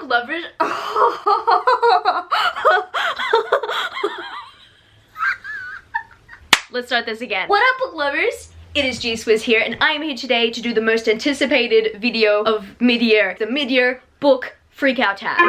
book lovers? Let's start this again. What up, book lovers? It is G-Swizz here, and I am here today to do the most anticipated video of mid-year, the mid-year book freakout tag.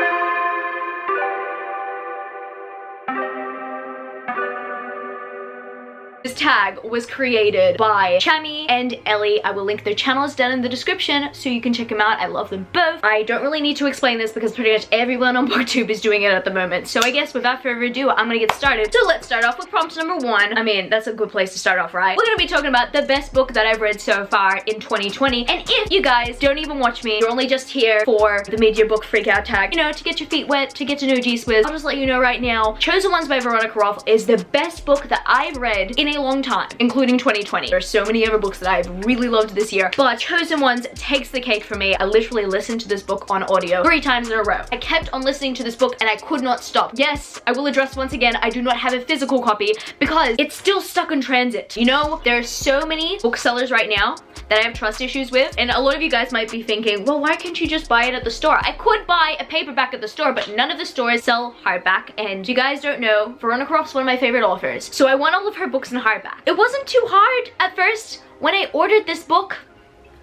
This tag was created by Chami and Ellie. I will link their channels down in the description so you can check them out. I love them both. I don't really need to explain this because pretty much everyone on BookTube is doing it at the moment. So I guess without further ado, I'm gonna get started. So let's start off with prompt number 1. I mean, that's a good place to start off, right? We're gonna be talking about the best book that I've read so far in 2020. And if you guys don't even watch me, you're only just here for the mid-year book freakout tag, you know, to get your feet wet, to get to know G-Swizz, I'll just let you know right now, Chosen Ones by Myrna Graff is the best book that I've read in a long time, including 2020. There's so many other books that I've really loved this year, but Chosen Ones takes the cake for me. I literally listened to this book on audio 3 times in a row. I kept on listening to this book and I could not stop. Yes, I will address once again, I do not have a physical copy because it's still stuck in transit. You know, there are so many booksellers right now that I have trust issues with, and a lot of you guys might be thinking, well, why can't you just buy it at the store? I could buy a paperback at the store, but none of the stores sell hardback, and if you guys don't know, Myrna Graff's one of my favorite authors, so I want all of her books in hardback. It wasn't too hard at first when I ordered this book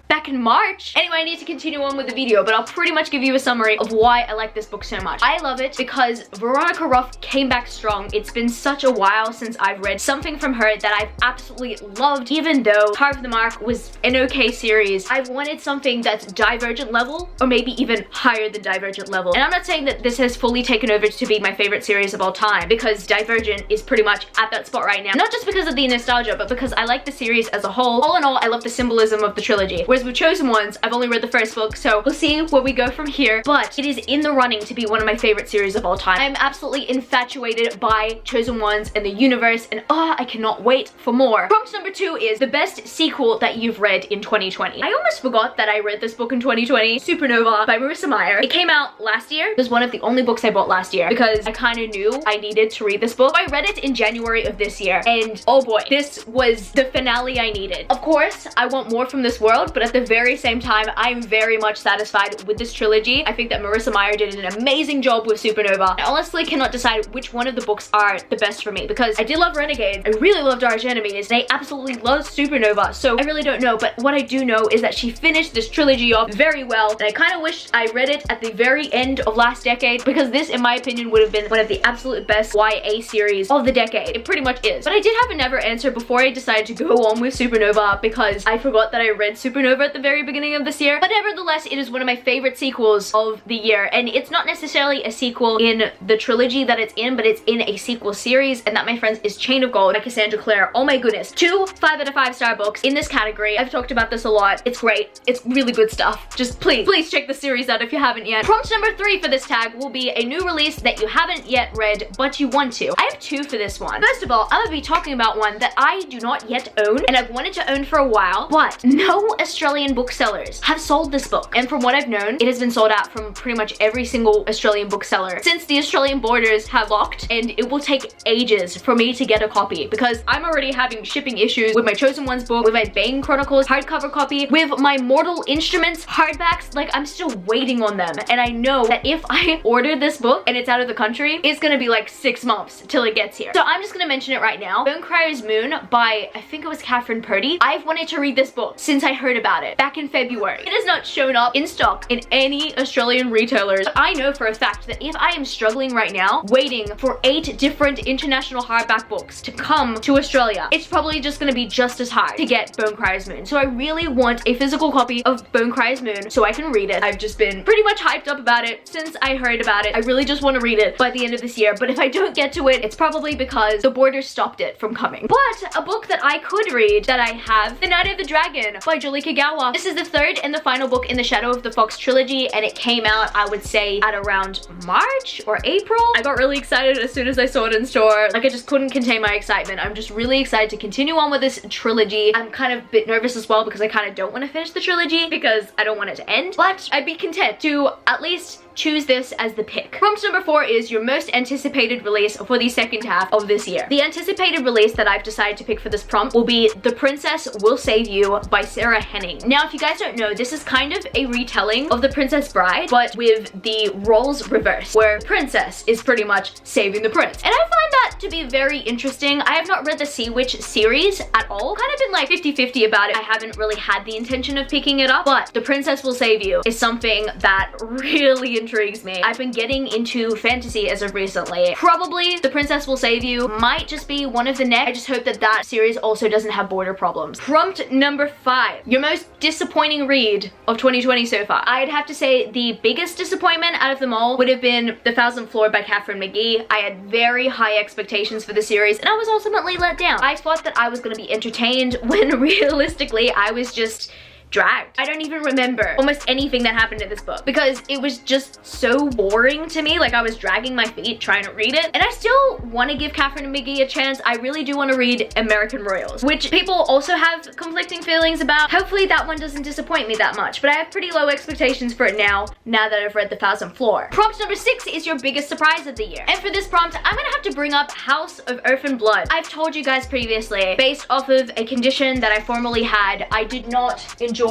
back in March. Anyway, I need to continue on with the video, but I'll pretty much give you a summary of why I like this book so much. I love it because Myrna Graff came back strong. It's been such a while since I've read something from her that I've absolutely loved, even though Carve the Mark was an okay series. I've wanted something that's Divergent level, or maybe even higher than Divergent level. And I'm not saying that this has fully taken over to be my favorite series of all time, because Divergent is pretty much at that spot right now. Not just because of the nostalgia, but because I like the series as a whole. All in all, I love the symbolism of the trilogy. Whereas with Chosen Ones, I've only read the first book, so we'll see where we go from here, but it is in the running to be one of my favorite series of all time. I'm absolutely infatuated by Chosen Ones and the universe, and I cannot wait for more. Prompt number 2 is the best sequel that you've read in 2020. I almost forgot that I read this book in 2020, Supernova by Marissa Meyer. It came out last year. It was one of the only books I bought last year because I kind of knew I needed to read this book. I read it in January of this year, and oh boy, this was the finale I needed. Of course, I want more from this world, but at the very same time, I'm very much satisfied with this trilogy. I think that Marissa Meyer did an amazing job with Supernova. I honestly cannot decide which one of the books are the best for me because I did love Renegades, I really loved Arch Enemies, and I absolutely love Supernova, so I really don't know, but what I do know is that she finished this trilogy off very well, and I kind of wished I read it at the very end of last decade because this, in my opinion, would have been one of the absolute best YA series of the decade. It pretty much is. But I did have a never answer before I decided to go on with Supernova because I forgot that I read Supernova at the very beginning of this year, but nevertheless, it is one of my favorite sequels of the year, and it's not necessarily a sequel in the trilogy that it's in, but it's in a sequel series, and that, my friends, is Chain of Gold by Cassandra Clare. Oh my goodness, 2 5 out of 5 star books in this category. I've talked about this a lot. It's great. It's really good stuff. Just please check the series out if you haven't yet. Prompt number 3 for this tag will be a new release that you haven't yet read, but you want to. I have 2 for this one. First of all, I'm gonna be talking about one that I do not yet own, and I've wanted to own for a while, but no Australian booksellers have sold this book, and from what I've known, it has been sold out from pretty much every single Australian bookseller since the Australian borders have locked, and it will take ages for me to get a copy because I'm already having shipping issues with my Chosen Ones book, with my Bane Chronicles hardcover copy, with my Mortal Instruments hardbacks. Like, I'm still waiting on them, and I know that if I order this book and it's out of the country, it's gonna be like 6 months till it gets here. So I'm just gonna mention it right now. Bonecryer's Moon by, I think it was Catherine Purdy. I've wanted to read this book since I heard about it back in February. It has not shown up in stock in any Australian retailers. But I know for a fact that if I am struggling right now waiting for 8 different international hardback books to come to Australia, it's probably just gonna be just as hard to get Bonecryer's Moon. So I really want a physical copy of Bonecryer's Moon so I can read it. I've just been pretty much hyped up about it since I heard about it. I really just want to read it by the end of this year, but if I don't get to it, it's probably because the borders stopped it from coming. But a book that I could read that I have, The Night of the Dragon by Julie Kagawa. This is the 3rd and the final book in the Shadow of the Fox trilogy, and it came out, I would say, at around March or April. I got really excited as soon as I saw it in store. Like, I just couldn't contain my excitement. I'm just really excited to continue on with this trilogy. I'm kind of a bit nervous as well because I kind of don't want to finish the trilogy because I don't want it to end, but I'd be content to at least choose this as the pick. Prompt number 4 is your most anticipated release for the second half of this year. The anticipated release that I've decided to pick for this prompt will be The Princess Will Save You by Sarah Henning. Bane. Now, if you guys don't know, this is kind of a retelling of The Princess Bride, but with the roles reversed, where princess is pretty much saving the prince. And I find that to be very interesting. I have not read the Sea Witch series at all. Kind of been like 50-50 about it. I haven't really had the intention of picking it up, but The Princess Will Save You is something that really intrigues me. I've been getting into fantasy as of recently. Probably The Princess Will Save You might just be one of the next. I just hope that that series also doesn't have border problems. Prompt number 5. Your most disappointing read of 2020 so far. I'd have to say the biggest disappointment out of them all would have been The Thousand Floor by Catherine McGee. I had very high expectations for the series and I was ultimately let down. I thought that I was going to be entertained when realistically I was just dragged. I don't even remember almost anything that happened in this book because it was just so boring to me. Like, I was dragging my feet trying to read it. And I still want to give Catherine McGee a chance. I really do want to read American Royals, which people also have conflicting feelings about. Hopefully that one doesn't disappoint me that much, but I have pretty low expectations for it now that I've read The Thousand Floor. Prompt number 6 is your biggest surprise of the year. And for this prompt, I'm gonna have to bring up House of Earth and Blood. I've told you guys previously, based off of a condition that I formerly had, I did not enjoy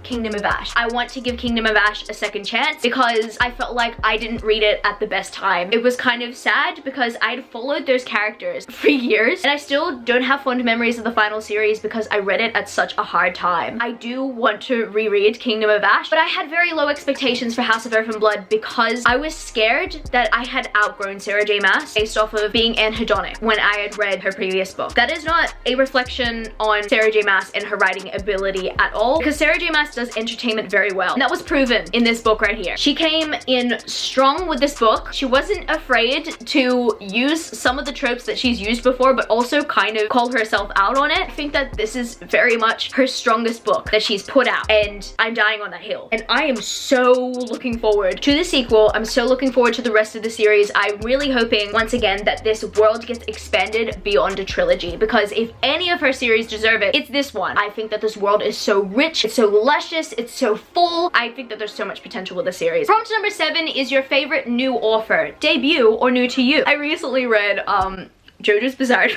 Kingdom of Ash. I want to give Kingdom of Ash a second chance because I felt like I didn't read it at the best time. It was kind of sad because I'd followed those characters for years and I still don't have fond memories of the final series because I read it at such a hard time. I do want to reread Kingdom of Ash, but I had very low expectations for House of Earth and Blood because I was scared that I had outgrown Sarah J Maas based off of being anhedonic when I had read her previous book. That is not a reflection on Sarah J Maas and her writing ability at all, because Sarah J Maas does entertainment very well. And that was proven in this book right here. She came in strong with this book. She wasn't afraid to use some of the tropes that she's used before, but also kind of call herself out on it. I think that this is very much her strongest book that she's put out, and I'm dying on that hill. And I am so looking forward to the sequel. I'm so looking forward to the rest of the series. I'm really hoping, once again, that this world gets expanded beyond a trilogy, because if any of her series deserve it, it's this one. I think that this world is so rich, it's so luscious, it's so full. I think that there's so much potential with the series. Prompt number 7 is your favorite new author, debut or new to you. I recently read JoJos Bizarre.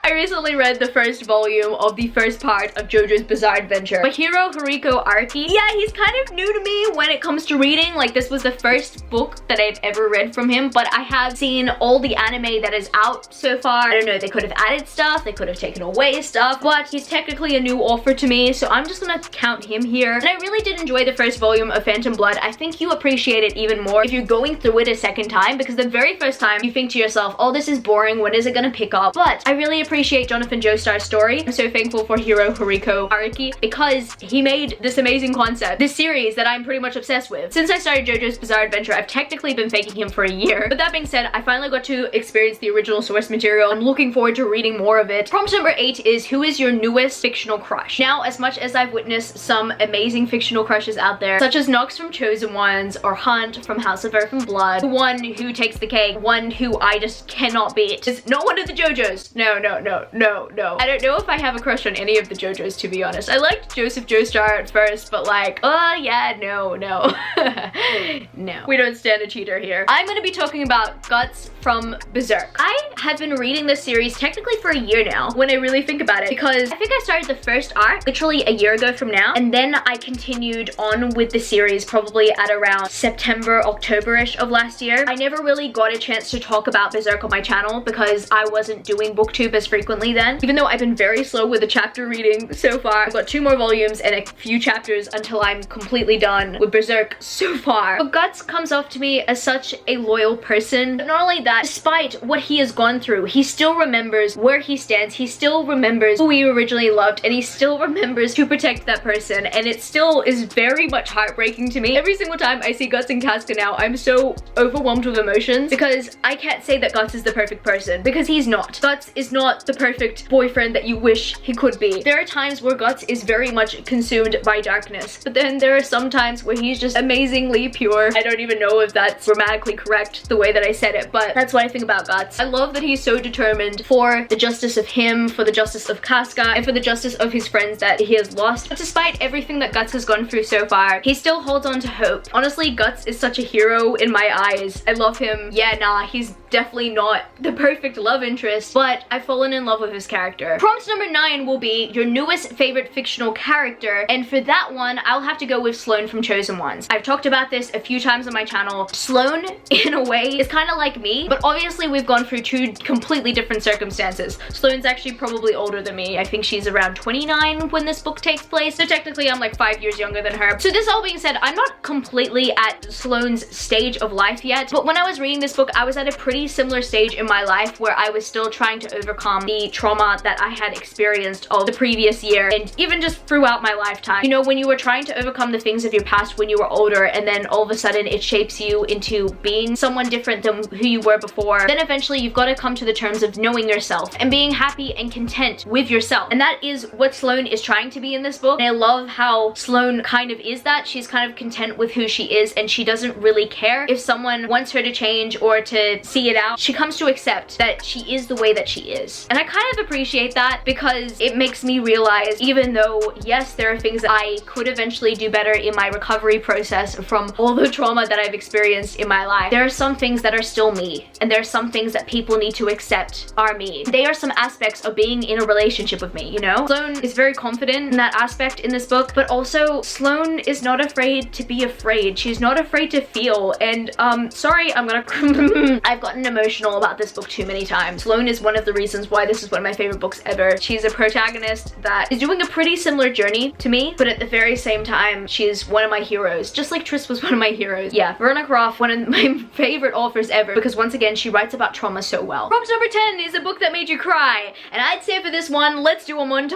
I recently read the first volume of the first part of JoJo's Bizarre Adventure by Haruko Araki. Yeah, he's kind of new to me when it comes to reading. Like, this was the first book that I've ever read from him, but I have seen all the anime that is out so far. I don't know, they could have added stuff, they could have taken away stuff, but he's technically a new author to me, so I'm just gonna count him here. And I really did enjoy the first volume of Phantom Blood. I think you appreciate it even more if you're going through it a second time, because the very first time you think to yourself, oh, this is boring, when is it gonna pick up? But I really appreciate Jonathan Joestar's story. I'm so thankful for Haruko Araki because he made this amazing concept, this series that I'm pretty much obsessed with. Since I started JoJo's Bizarre Adventure, I've technically been faking him for a year. But that being said, I finally got to experience the original source material. I'm looking forward to reading more of it. Prompt number 8 is, who is your newest fictional crush? Now, as much as I've witnessed some amazing fictional crushes out there, such as Nox from Chosen Ones or Hunt from House of Earth and Blood, the one who takes the cake, one who I just cannot beat, is not one of the JoJos. No. I don't know if I have a crush on any of the JoJos, to be honest. I liked Joseph Joestar at first, but like, oh yeah, no. No. We don't stand a cheater here. I'm gonna be talking about Guts from Berserk. I have been reading this series technically for a year now, when I really think about it, because I think I started the first arc literally a year ago from now, and then I continued on with the series probably at around September, October-ish of last year. I never really got a chance to talk about Berserk on my channel because I wasn't doing booktube as frequently then, even though I've been very slow with the chapter reading so far. I've got 2 more volumes and a few chapters until I'm completely done with Berserk so far. But Guts comes off to me as such a loyal person. But not only that, despite what he has gone through, he still remembers where he stands, he still remembers who he originally loved, and he still remembers to protect that person, and it still is very much heartbreaking to me. Every single time I see Guts in Casca now, I'm so overwhelmed with emotions because I can't say that Guts is the perfect person, because he's not. Guts is not the perfect boyfriend that you wish he could be. There are times where Guts is very much consumed by darkness, but then there are some times where he's just amazingly pure. I don't even know if that's grammatically correct the way that I said it, but that's what I think about Guts. I love that he's so determined for the justice of him, for the justice of Casca, and for the justice of his friends that he has lost. But despite everything that Guts has gone through so far, he still holds on to hope. Honestly, Guts is such a hero in my eyes. I love him. Yeah, nah, he's definitely not the perfect love interest, but I've fallen in love with his character. Prompt number 9 will be your newest favorite fictional character, and for that one, I'll have to go with Sloane from Chosen Ones. I've talked about this a few times on my channel. Sloane, in a way, is kind of like me, but obviously we've gone through two completely different circumstances. Sloane's actually probably older than me. I think she's around 29 when this book takes place, so technically I'm like 5 years younger than her. So this all being said, I'm not completely at Sloane's stage of life yet, but when I was reading this book, I was at a pretty similar stage in my life where I was still trying to overcome the trauma that I had experienced of the previous year and even just throughout my lifetime. You know, when you were trying to overcome the things of your past when you were older, and then all of a sudden it shapes you into being someone different than who you were before, then eventually you've got to come to the terms of knowing yourself and being happy and content with yourself. And that is what Sloane is trying to be in this book. And I love how Sloane kind of is that. She's kind of content with who she is, and she doesn't really care if someone wants her to change or to see it out. She comes to accept that she is the way that she is. And I kind of appreciate that because it makes me realize, even though, yes, there are things that I could eventually do better in my recovery process from all the trauma that I've experienced in my life, there are some things that are still me, and there are some things that people need to accept are me. They are some aspects of being in a relationship with me, you know? Sloane is very confident in that aspect in this book, but also Sloane is not afraid to be afraid. She's not afraid to feel, and sorry, I'm gonna I've gotten emotional about this book too many times. Sloane is one of the reasons why this is one of my favorite books ever. She's a protagonist that is doing a pretty similar journey to me, but at the very same time, she's one of my heroes, just like Tris was one of my heroes. Yeah, Myrna Graff, one of my favorite authors ever, because once again, she writes about trauma so well. Prompt number 10 is a book that made you cry, and I'd say for this one, let's do a montage.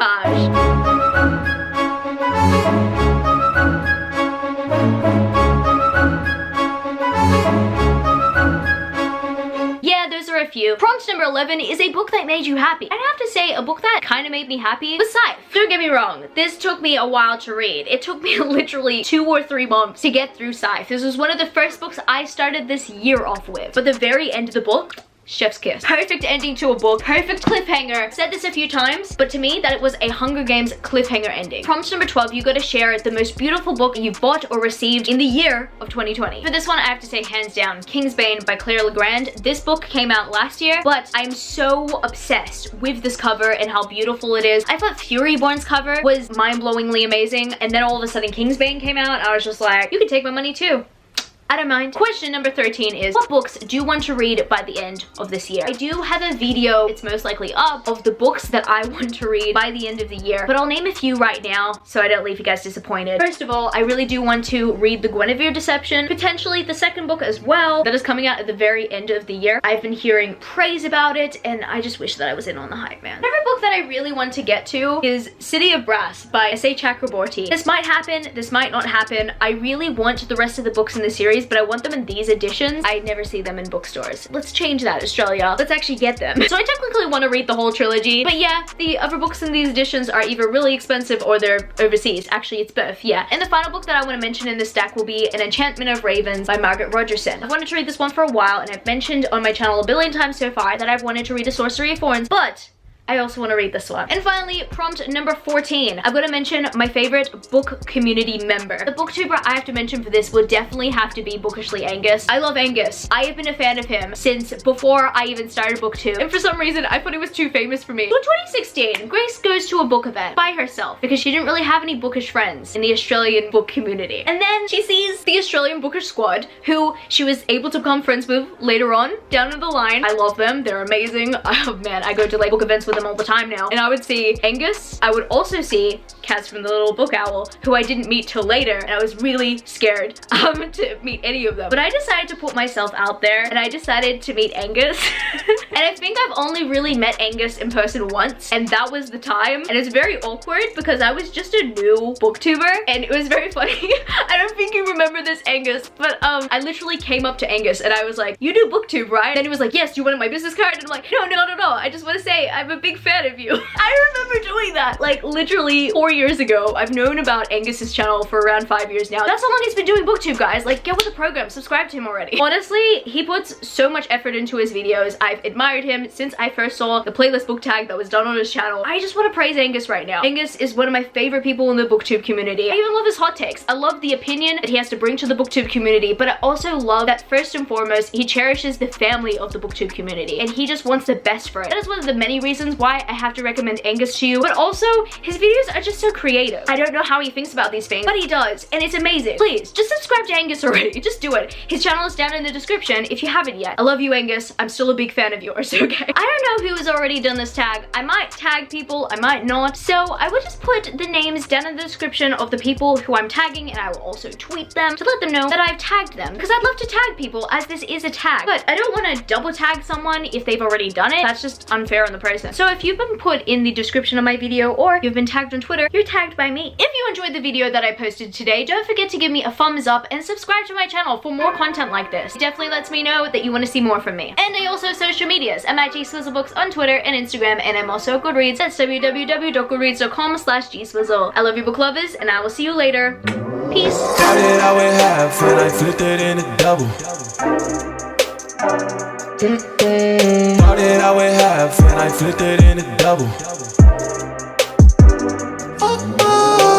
Yeah, those are a few. Prompt number 11 is a book that made you happy. I'd have to say a book that kind of made me happy was Scythe. Don't get me wrong, this took me a while to read. It took me literally 2 or 3 months to get through Scythe. This was one of the first books I started this year off with. But the very end of the book, chef's kiss. Perfect ending to a book, perfect cliffhanger. Said this a few times, but to me, that it was a Hunger Games cliffhanger ending. Prompt number 12, you gotta share the most beautiful book you've bought or received in the year of 2020. For this one, I have to say hands down, King's Bane by Claire Legrand. This book came out last year, but I'm so obsessed with this cover and how beautiful it is. I thought Furyborn's cover was mind-blowingly amazing, and then all of a sudden King's Bane came out, I was just like, you can take my money too. I don't mind. Question number 13 is, what books do you want to read by the end of this year? I do have a video, it's most likely up, of the books that I want to read by the end of the year, but I'll name a few right now so I don't leave you guys disappointed. First of all, I really do want to read The Guinevere Deception, potentially the second book as well, that is coming out at the very end of the year. I've been hearing praise about it, and I just wish that I was in on the hype, man. Another book that I really want to get to is City of Brass by S.A. Chakraborty. This might happen, this might not happen. I really want the rest of the books in the series, but I want them in these editions. I never see them in bookstores. Let's change that, Australia. Let's actually get them. So I technically want to read the whole trilogy, but yeah, the other books in these editions are either really expensive or they're overseas. Actually, it's both, yeah. And the final book that I want to mention in this stack will be An Enchantment of Raven by Margaret Rogerson. I've wanted to read this one for a while, and I've mentioned on my channel a billion times so far that I've wanted to read A Sorcery of Thorns, but I also want to read this one. And finally, prompt number 14. I'm going to mention my favorite book community member. The booktuber I have to mention for this would definitely have to be Bookishly Angus. I love Angus. I have been a fan of him since before I even started BookTube. And for some reason, I thought he was too famous for me. So in 2016, Grace goes to a book event by herself because she didn't really have any bookish friends in the Australian book community. And then she sees the Australian Bookish Squad, who she was able to become friends with later on down the line. I love them. They're amazing. Oh man, I go to like book events with them all the time now. And I would see Angus. I would also see Kaz from the Little Book Owl, who I didn't meet till later, and I was really scared to meet any of them. But I decided to put myself out there, and I decided to meet Angus. And I think I've only really met Angus in person once, and that was the time. And it's very awkward because I was just a new booktuber, and it was very funny. I don't think you remember this, Angus, but I literally came up to Angus and I was like, you do booktube, right? And he was like, yes, do you want my business card? And I'm like, no, I just want to say I'm a big big fan of you. I remember doing that like literally 4 years ago. I've known about Angus's channel for around 5 years now. That's how long he's been doing booktube, guys. Like, get with the program, subscribe to him already. Honestly, he puts so much effort into his videos. I've admired him since I first saw the playlist book tag that was done on his channel. I just want to praise Angus right now. Angus is one of my favorite people in the booktube community. I even love his hot takes. I love the opinion that he has to bring to the booktube community, but I also love that first and foremost, he cherishes the family of the booktube community and he just wants the best for it. That is one of the many reasons why I have to recommend Angus to you, but also his videos are just so creative. I don't know how he thinks about these things, but he does, and it's amazing. Please, just subscribe to Angus already. Just do it. His channel is down in the description if you haven't yet. I love you, Angus. I'm still a big fan of yours, okay? I don't know who has already done this tag. I might tag people, I might not. So I will just put the names down in the description of the people who I'm tagging, and I will also tweet them to let them know that I've tagged them, because I'd love to tag people as this is a tag, but I don't want to double tag someone if they've already done it. That's just unfair on the person. So if you've been put in the description of my video or you've been tagged on Twitter, you're tagged by me. If you enjoyed the video that I posted today, don't forget to give me a thumbs up and subscribe to my channel for more content like this. It definitely lets me know that you want to see more from me. And I also have social medias. I'm at itsgswizzelbooks on Twitter and Instagram, and I'm also at Goodreads. That's www.goodreads.com/gswizzle. I love you, book lovers, and I will see you later. Peace. Started out with half and I flipped it into double. Started out with half and I flipped it into double.